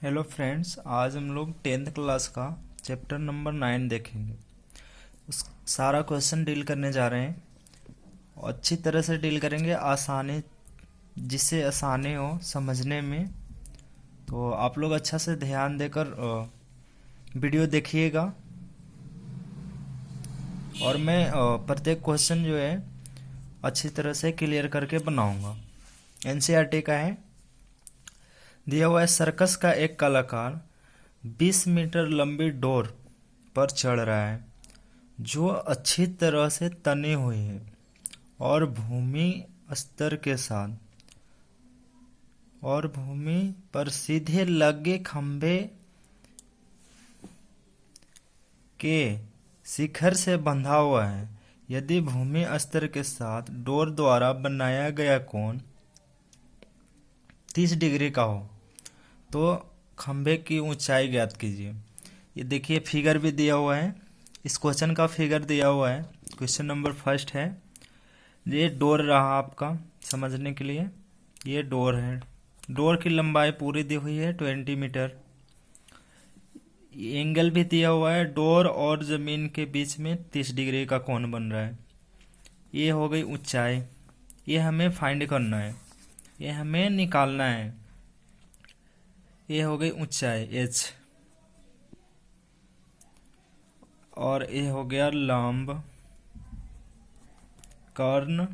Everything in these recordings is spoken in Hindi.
हेलो फ्रेंड्स, आज हम लोग 10th क्लास का चैप्टर नंबर 9 देखेंगे। उस सारा क्वेश्चन डील करने जा रहे हैं और अच्छी तरह से डील करेंगे, आसानी जिससे आसानी हो समझने में। तो आप लोग अच्छा से ध्यान देकर वीडियो देखिएगा और मैं प्रत्येक क्वेश्चन जो है अच्छी तरह से क्लियर करके बनाऊंगा। एनसीईआरटी का है। दिया हुआ है, सर्कस का एक कलाकार 20 मीटर लंबी डोर पर चढ़ रहा है जो अच्छी तरह से तनी हुई है और भूमि स्तर के साथ और भूमि पर सीधे लगे खंभे के शिखर से बंधा हुआ है। यदि भूमि स्तर के साथ डोर द्वारा बनाया गया कोण 30 डिग्री का हो तो खंभे की ऊंचाई ज्ञात कीजिए। ये देखिए, फिगर भी दिया हुआ है। इस क्वेश्चन का फिगर दिया हुआ है। क्वेश्चन नंबर फर्स्ट है। ये डोर रहा आपका समझने के लिए। ये डोर है। डोर की लंबाई पूरी दी हुई है 20 मीटर। एंगल भी दिया हुआ है। डोर और जमीन के बीच में 30 डिग्री का कोण बन रहा है। ये हो गई ऊंचाई। ये हमें फाइंड करना है, ये हमें निकालना है। ये हो गई ऊंचाई h, और ये हो गया लंब कर्ण,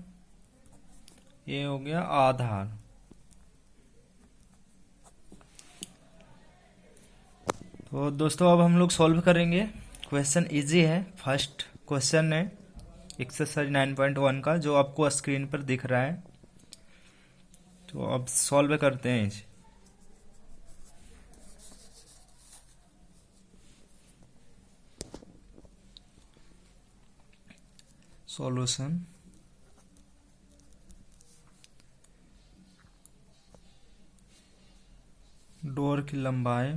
ये हो गया आधार। तो दोस्तों अब हम लोग सॉल्व करेंगे। क्वेश्चन इजी है। फर्स्ट क्वेश्चन है एक्सरसाइज 9.1 का, जो आपको स्क्रीन पर दिख रहा है। तो अब सॉल्व करते हैं इसे। सॉल्यूशन। डोर की लंबाई,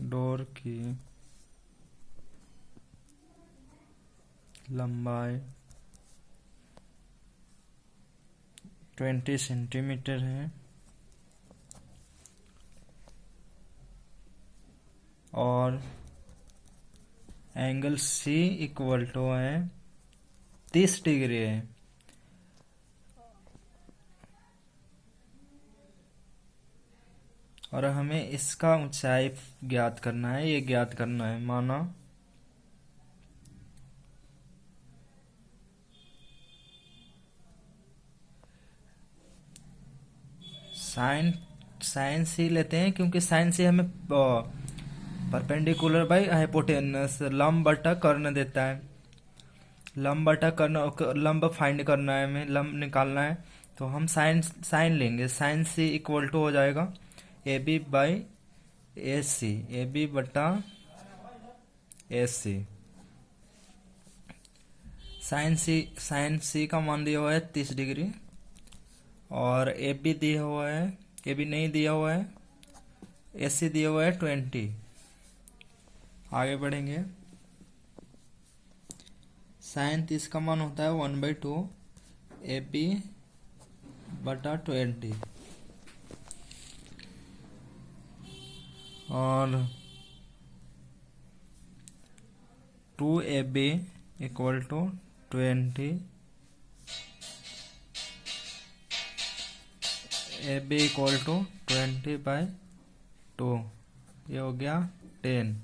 डोर की लंबाई 20 सेंटीमीटर है और एंगल C इक्वल टू है 30 डिग्री है। और हमें इसका ऊंचाई ज्ञात करना है, ये ज्ञात करना है। माना साइन सी लेते हैं, क्योंकि साइन सी हमें परपेंडिकुलर बाई हाइपोटेनस लंब बटा कर्ण देता है। लंब बटा कर्ण, लंब फाइंड करना है हमें, लंब निकालना है। तो हम साइन लेंगे। साइन सी इक्वल टू हो जाएगा A B by A C, A B बटा ए सी। साइन सी का मान दिया हुआ है 30 डिग्री और ए बी दिया हुआ है, ए बी नहीं दिया हुआ है, ए सी दिया हुआ है 20। आगे बढ़ेंगे। साइन 30 का मान होता है 1/2 ए बी बटा 20 और 2AB equal to 20, AB equal to 20/2, ये हो गया 10।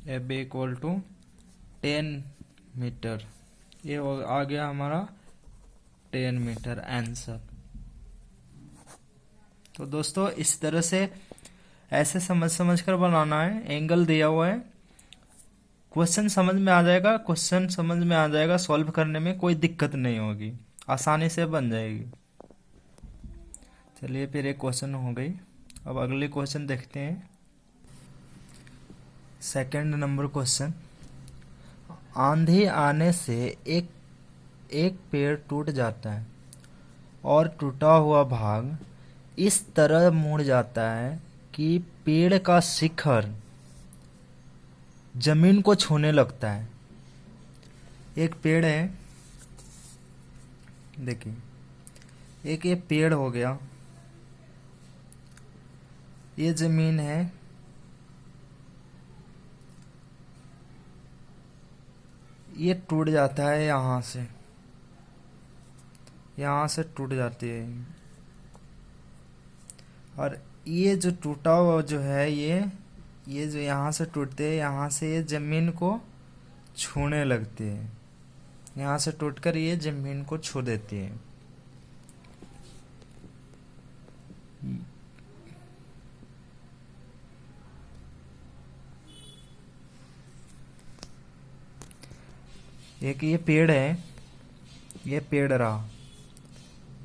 AB इक्वल टू 10 मीटर, ये आ गया हमारा 10 मीटर आंसर। तो दोस्तों इस तरह से ऐसे समझ कर बनाना है। एंगल दिया हुआ है, क्वेश्चन समझ में आ जाएगा। क्वेश्चन समझ में आ जाएगा, सॉल्व करने में कोई दिक्कत नहीं होगी, आसानी से बन जाएगी। चलिए फिर एक क्वेश्चन हो गई। अब अगले क्वेश्चन देखते हैं। Second number question. आंधी आने से एक पेड़ टूट जाता है और टूटा हुआ भाग इस तरह मुड़ जाता है कि पेड़ का शिखर जमीन को छूने लगता है। एक पेड़ है, देखिए एक ये पेड़ हो गया, ये जमीन है, ये टूट जाता है यहाँ से टूट जाती है। और ये जो टूटा हुआ जो है, ये जो यहाँ से टूटते हैं, यहाँ से ये जमीन को छूने लगती है, यहाँ से टूटकर ये जमीन को छू देती है। एक ये पेड़ है, ये पेड़ रहा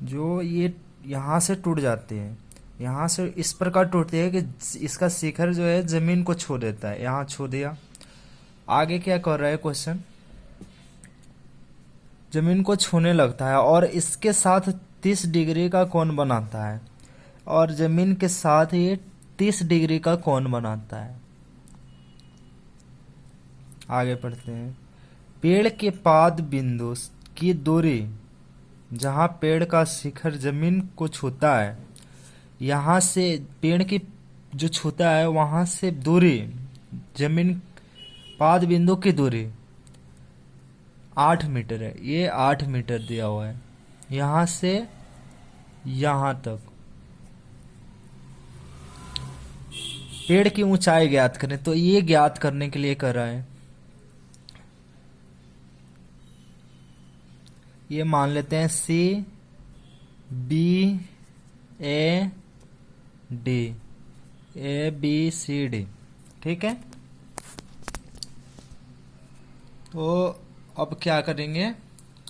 जो ये यहाँ से टूट जाते हैं, यहाँ से इस प्रकार टूटते हैं कि इसका शिखर जो है जमीन को छू देता है, यहाँ छू दिया। आगे क्या कर रहा है क्वेश्चन, जमीन को छूने लगता है और इसके साथ 30 डिग्री का कोण बनाता है, और जमीन के साथ ये 30 डिग्री का कोण बनाता है। आगे पढ़ते हैं। पेड़ के पाद बिंदु की दूरी, जहाँ पेड़ का शिखर जमीन को छूता है, यहाँ से पेड़ की जो छूता है वहाँ से दूरी, जमीन पाद बिंदु की दूरी 8 मीटर है। ये 8 मीटर दिया हुआ है यहाँ से यहाँ तक। पेड़ की ऊंचाई ज्ञात करें, तो ये ज्ञात करने के लिए कर रहा है। ये मान लेते हैं C B A D, A B C D, ठीक है। तो अब क्या करेंगे,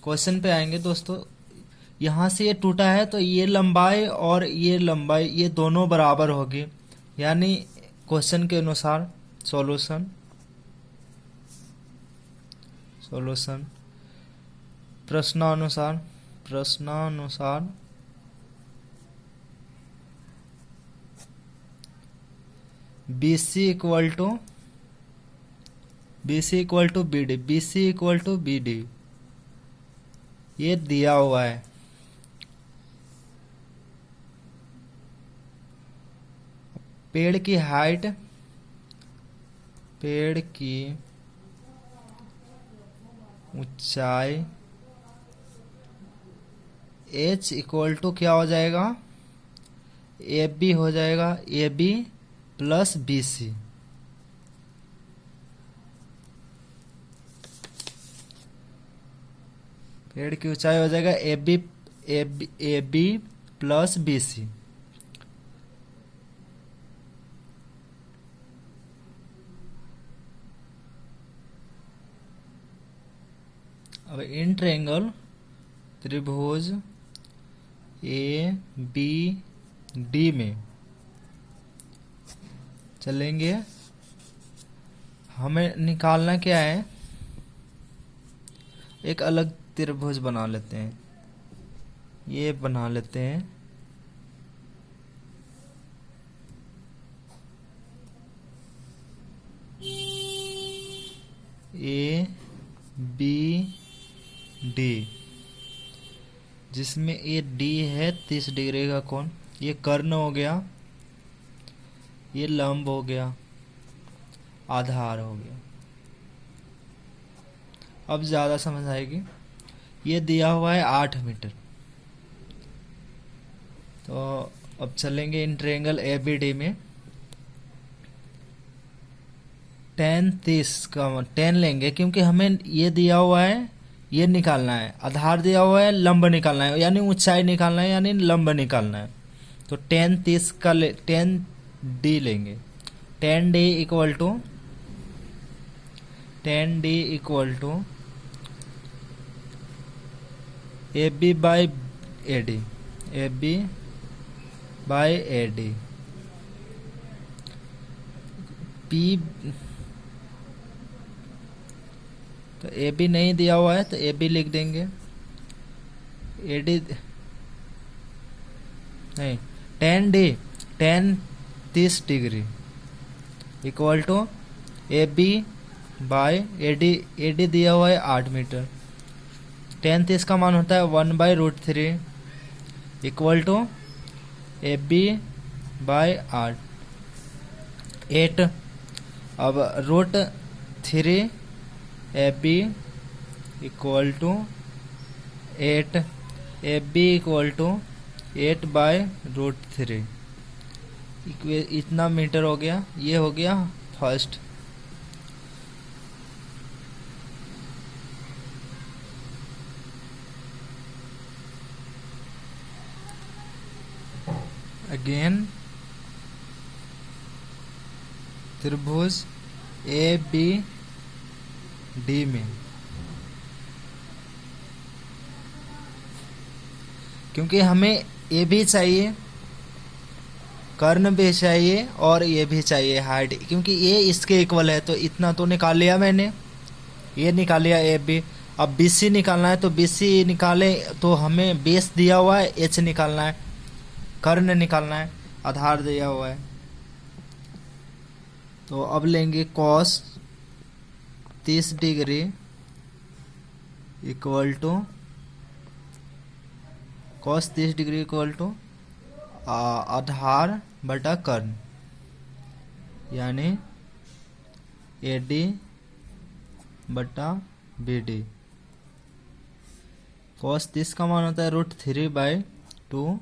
क्वेश्चन पे आएंगे दोस्तों। यहाँ से ये टूटा है तो ये लंबाई और ये लंबाई ये दोनों बराबर होगी, यानी क्वेश्चन के अनुसार सॉल्यूशन प्रश्नानुसार BC इक्वल टू BD ये दिया हुआ है। पेड़ की हाइट, पेड़ की ऊंचाई H इक्वल टू क्या हो जाएगा, AB हो जाएगा, AB प्लस BC। पेड़ की ऊंचाई हो जाएगा AB प्लस BC। अब इन ट्रायंगल त्रिभुज ABD में चलेंगे, हमें निकालना क्या है, एक अलग त्रिभुज बना लेते हैं। ये बना लेते हैं ABD, जिसमें ये D है 30 डिग्री का कोण, ये कर्ण हो गया, ये लंब हो गया, आधार हो गया। अब ज़्यादा समझ आएगी। ये दिया हुआ है 8 मीटर। तो अब चलेंगे इन ट्रायंगल ABD में। tan 30 का 10 लेंगे, क्योंकि हमें ये दिया हुआ है, ये निकालना है, आधार दिया हुआ है, लंब निकालना है, यानी ऊंचाई निकालना है, यानी लंब निकालना है। तो tan 30 का 10D लेंगे। tan D equal to AB by AD, P, तो AB नहीं दिया हुआ है तो AB लिख देंगे, AD नहीं, tan 30 degree equal to AB by AD दिया हुआ है 8 मीटर। tan 30 का मान होता है 1/√3, इक्वल टू AB बाय 8। अब √3AB equal to 8। AB equal to 8 by √3, इतना मीटर हो गया। ये हो गया फर्स्ट। अगेन त्रिभुज ABD में, क्योंकि हमें ये भी चाहिए, कर्ण भी चाहिए और ये भी चाहिए हाइट, क्योंकि ये इसके इक्वल है। तो इतना तो निकाल लिया मैंने, ये निकाल लिया AB। अब BC निकालना है, तो BC निकाले तो हमें बेस दिया हुआ है, H निकालना है, कर्ण निकालना है, आधार दिया हुआ है। तो अब लेंगे cos 30 degree equal to cos 30 degree equal to आधार बटा कर्ण, यानी AD बटा BD। cos 30 का मान होता है √3/2।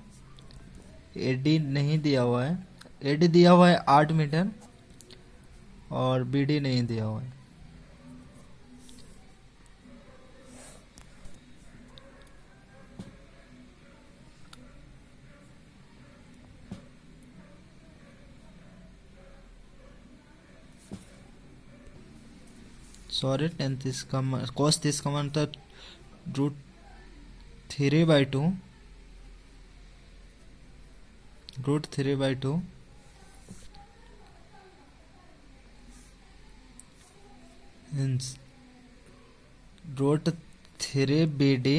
AD नहीं दिया हुआ है, AD दिया हुआ है 8 मीटर और BD नहीं दिया हुआ है। सॉरी, cos 30 का मान था √3/2, √3/2 √3BD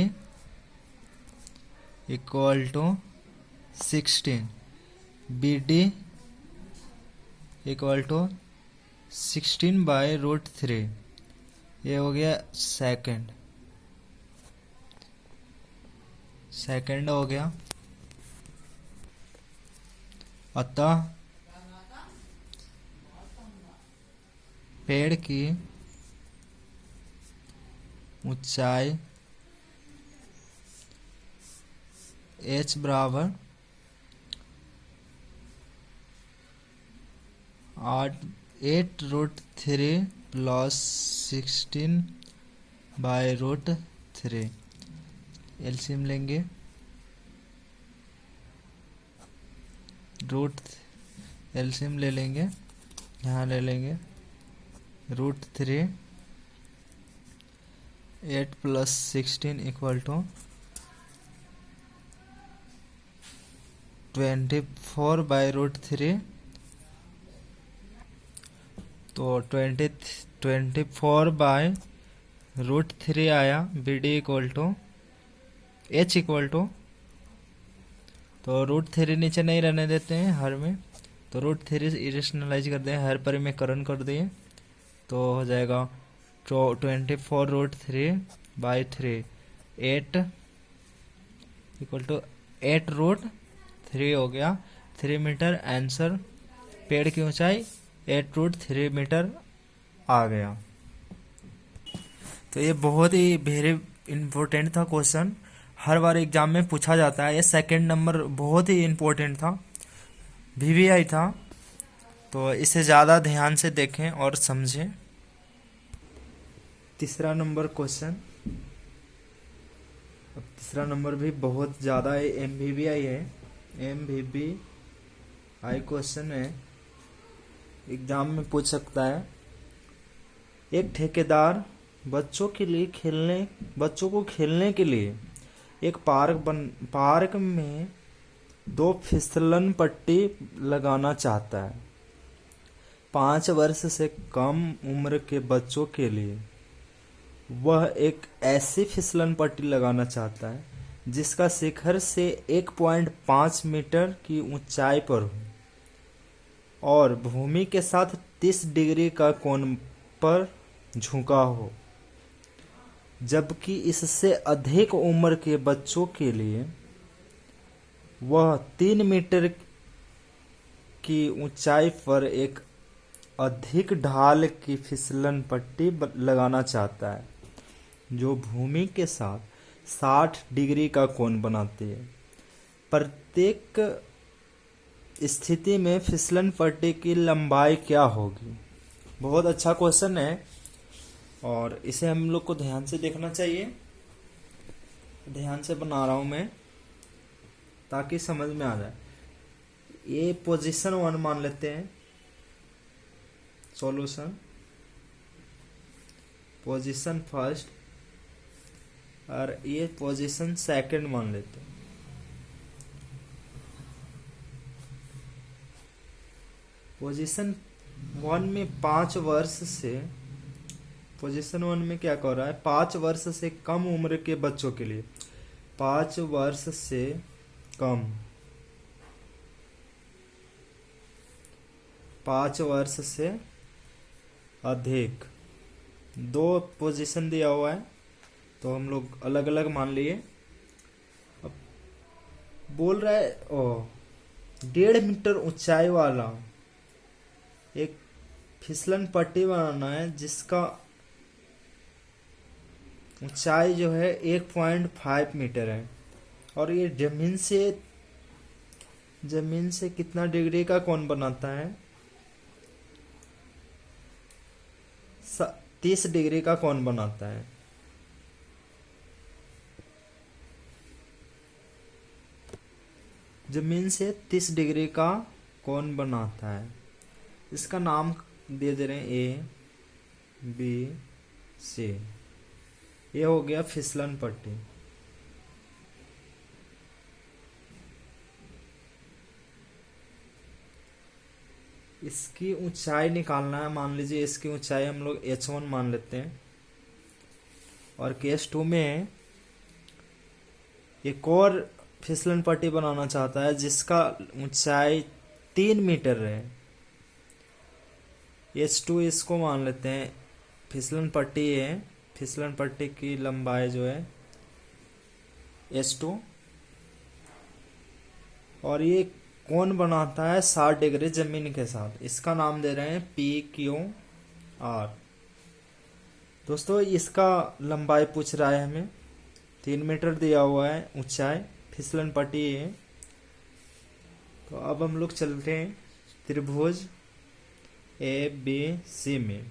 equal to 16, BD equal to 16 by √3। ये हो गया सेकंड हो गया। अतः पेड़ की ऊंचाई H बराबर 8√3 प्लस 16 बाय √3। एलसीएम लेंगे, एलसीएम ले लेंगे, यहाँ ले लेंगे √3, 8 प्लस 16 इक्वल टू 24 बाय √3। तो 24 बाय √3 आया। BD equal to H equal to, तो √3 नीचे नहीं रहने देते हैं हर में, तो √3 इरेशनलाइज कर दें, हर पर में करण कर दिए, तो हो जाएगा 24√3/3, 8 इक्वल टू 8√3 हो गया 3 मीटर। आंसर पेड़ की ऊंचाई 8√3 मीटर आ गया। तो ये बहुत ही वेरी इम्पोर्टेंट था क्वेश्चन, हर बार एग्जाम में पूछा जाता है। ये सेकंड नंबर बहुत ही इम्पोर्टेंट था, VVI था, तो इसे ज़्यादा ध्यान से देखें और समझें। तीसरा नंबर क्वेश्चन, अब तीसरा नंबर भी बहुत ज़्यादा MVVI है, MVVI क्वेश्चन है, एग्जाम में पूछ सकता है। एक ठेकेदार बच्चों को खेलने के लिए एक पार्क में 2 फिसलन पट्टी लगाना चाहता है। 5 वर्ष से कम उम्र के बच्चों के लिए वह एक ऐसी फिसलन पट्टी लगाना चाहता है जिसका शिखर से 1.5 मीटर की ऊंचाई पर हो और भूमि के साथ 30 डिग्री का कोण पर झुका हो, जबकि इससे अधिक उम्र के बच्चों के लिए वह 3 मीटर की ऊंचाई पर एक अधिक ढाल की फिसलन पट्टी लगाना चाहता है जो भूमि के साथ 60 डिग्री का कोण बनाती है। प्रत्येक स्थिति में फिसलन पट्टी की लंबाई क्या होगी? बहुत अच्छा क्वेश्चन है और इसे हम लोग को ध्यान से देखना चाहिए। ध्यान से बना रहा हूं मैं ताकि समझ में आ जाए। ये पोजीशन 1 मान लेते हैं, सॉल्यूशन पोजीशन फर्स्ट, और ये पोजीशन सेकंड मान लेते हैं। पोजीशन 1 में 5 वर्ष से, पोजीशन 1 में क्या कर रहा है, 5 वर्ष से कम उम्र के बच्चों के लिए, 5 वर्ष से कम, 5 वर्ष से अधिक, 2 पोजीशन दिया हुआ है तो हम लोग अलग अलग मान लिए। अब बोल रहा है 1.5 मीटर ऊंचाई वाला एक फिसलन पट्टी बनाना है जिसका ऊंचाई जो है 1.5 मीटर है और ये जमीन से कितना डिग्री का कोण बनाता है? 30 डिग्री का कोण बनाता है। जमीन से 30 डिग्री का कोण बनाता है। इसका नाम दे दे रहे हैं ए बी सी। ये हो गया फिसलन पट्टी। इसकी ऊंचाई निकालना है। मान लीजिए इसकी ऊंचाई हम लोग h1 मान लेते हैं और केस 2 में एक और फिसलन पट्टी बनाना चाहता है जिसका ऊंचाई 3 मीटर है। h2 इसको मान लेते हैं फिसलन पट्टी है। फिसलन पट्टी की लंबाई जो है h2 और ये कोण बनाता है 60 डिग्री जमीन के साथ। इसका नाम दे रहे हैं PQR। दोस्तों इसका लंबाई पूछ रहा है हमें, 3 मीटर दिया हुआ है ऊंचाई, फिसलन पट्टी है। तो अब हम लोग चलते हैं त्रिभुज ABC में।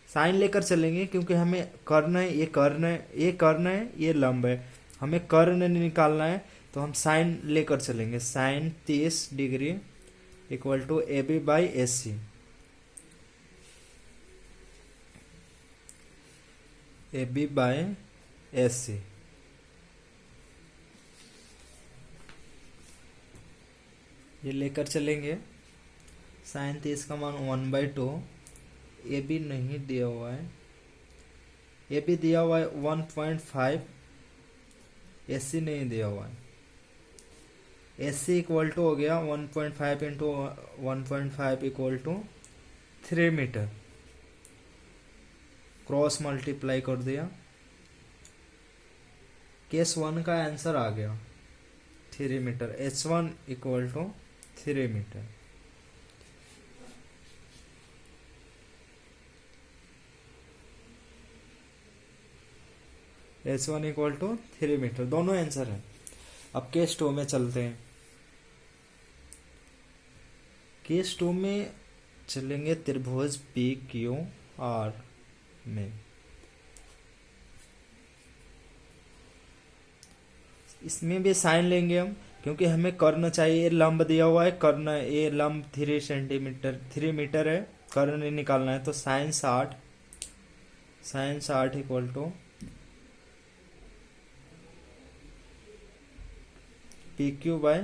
साइन लेकर चलेंगे क्योंकि हमें कर्ण है, ये कर्ण है, ये लंब है, हमें कर्ण निकालना है तो हम साइन लेकर चलेंगे। Sine 30 degree equal to AB by AC। AB by AC। ये लेकर चलेंगे। साइन 30 का मान 1/2। ए बी नहीं दिया हुआ है, ए बी दिया हुआ है 1.5, ए सी नहीं दिया हुआ है। ए सी इक्वल टू हो गया 1.5 into 1.5 equal to 3 metre. Cross multiply कर दिया, केस 1 का आंसर आ गया 3 metre. H1 equal to 3 metre. H1 equal to 3 metre, दोनों आंसर है। अब केस 2 में चलते हैं। केस 2 में चलेंगे त्रिभुज PQR में। इसमें भी साइन लेंगे हम क्योंकि हमें कर्ण चाहिए। लंब दिया हुआ है, कर्ण, ये लंब 3 मीटर है, कर्ण निकालना है तो sine 60 equal to PQ by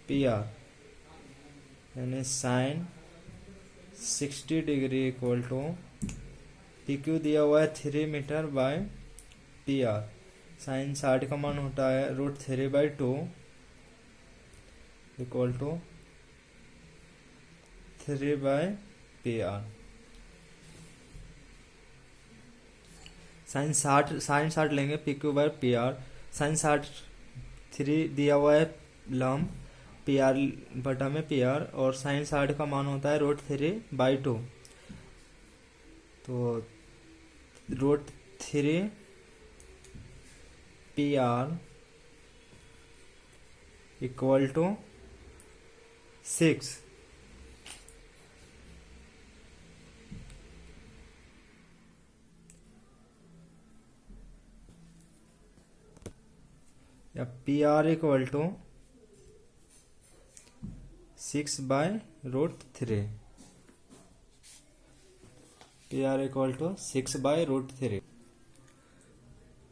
PR, यानी sine 60 degree equal to PQ दिया हुआ है 3 मीटर बाय PR। साइन 60 का मान होता है √3/2 इक्वल टू 3/PR। साइन 60 लेंगे PQ/PR। साइन 3 दिया हुआ है लंब PR बटा में PR, और साइन 60 का मान होता है √3/2। तो √3 PR इक्वल टू 6। या PR equal to 6/√3। PR equal to 6/√3।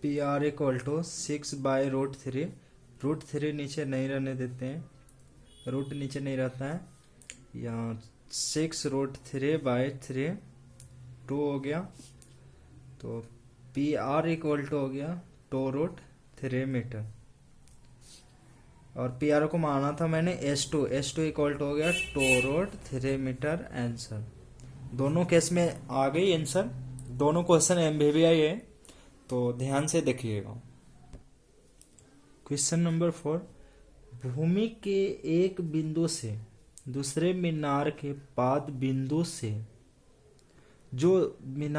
PR equal to 6/√3। √3 नीचे नहीं रहने देते हैं, रूट नीचे नहीं रहता है। यहाँ 6√3/3 2 हो गया। तो PR इक्वल टू हो गया 2√3 मीटर। और PR को माना था मैंने S2 इक्वल टू हो गया 2√3 मीटर। आंसर दोनों केस में आ गई आंसर। दोनों क्वेश्चन MVVI है, तो ध्यान से देखिएगा। क्वेश्चन नंबर 4, भूमि के एक बिंदु से दूसरे मीनार के पाद बिंदु से जो मीनार